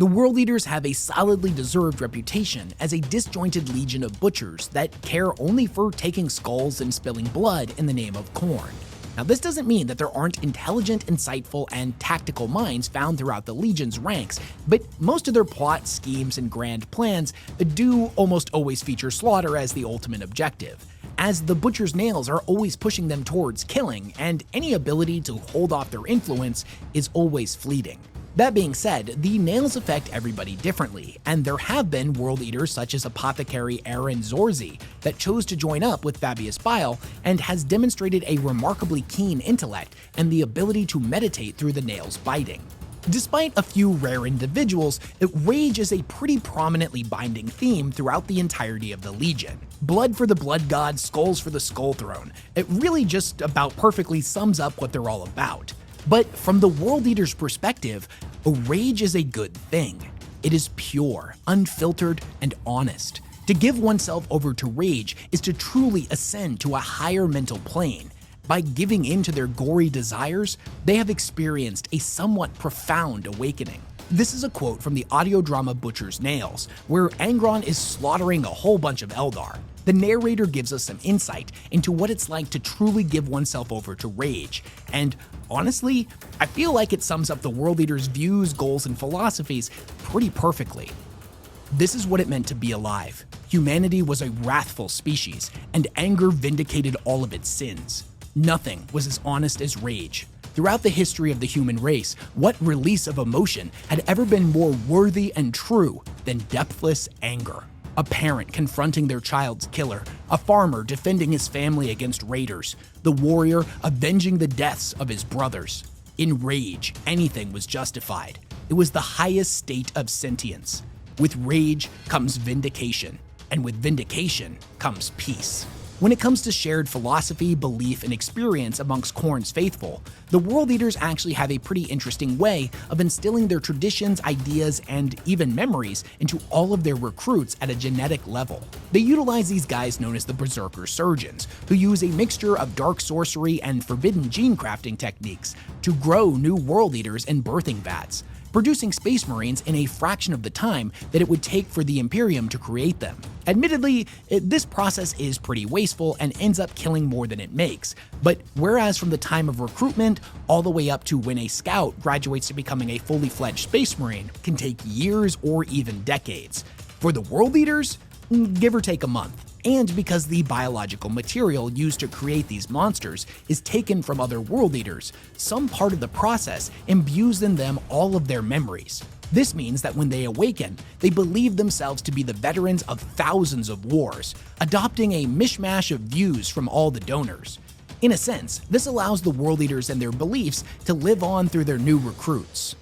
The World Eaters have a solidly deserved reputation as a disjointed legion of butchers that care only for taking skulls and spilling blood in the name of corn. Now, this doesn't mean that there aren't intelligent, insightful, and tactical minds found throughout the Legion's ranks, but most of their plots, schemes, and grand plans do almost always feature slaughter as the ultimate objective, as the Butcher's nails are always pushing them towards killing, and any ability to hold off their influence is always fleeting. That being said, the nails affect everybody differently, and there have been World Eaters such as Apothecary Aaron Zorzi that chose to join up with Fabius Bile and has demonstrated a remarkably keen intellect and the ability to meditate through the nails biting. Despite a few rare individuals, rage is a pretty prominently binding theme throughout the entirety of the Legion. Blood for the Blood God, skulls for the Skull Throne. It really just about perfectly sums up what they're all about. But from the World Eater's perspective, rage is a good thing. It is pure, unfiltered, and honest. To give oneself over to rage is to truly ascend to a higher mental plane. By giving in to their gory desires, they have experienced a somewhat profound awakening. This is a quote from the audio drama Butcher's Nails, where Angron is slaughtering a whole bunch of Eldar. The narrator gives us some insight into what it's like to truly give oneself over to rage, and honestly, I feel like it sums up the World Eater's views, goals, and philosophies pretty perfectly. This is what it meant to be alive. Humanity was a wrathful species, and anger vindicated all of its sins. Nothing was as honest as rage. Throughout the history of the human race, what release of emotion had ever been more worthy and true than depthless anger? A parent confronting their child's killer, a farmer defending his family against raiders, the warrior avenging the deaths of his brothers. In rage, anything was justified. It was the highest state of sentience. With rage comes vindication, and with vindication comes peace. When it comes to shared philosophy, belief, and experience amongst Khorne's faithful, the World Eaters actually have a pretty interesting way of instilling their traditions, ideas, and even memories into all of their recruits at a genetic level. They utilize these guys known as the Berserker Surgeons, who use a mixture of dark sorcery and forbidden gene crafting techniques to grow new World Eaters in birthing vats, producing Space Marines in a fraction of the time that it would take for the Imperium to create them. Admittedly, this process is pretty wasteful and ends up killing more than it makes, but whereas from the time of recruitment all the way up to when a scout graduates to becoming a fully fledged Space Marine can take years or even decades, for the World Eaters, give or take a month. And because the biological material used to create these monsters is taken from other World Eaters, some part of the process imbues in them all of their memories. This means that when they awaken, they believe themselves to be the veterans of thousands of wars, adopting a mishmash of views from all the donors. In a sense, this allows the World Eaters and their beliefs to live on through their new recruits.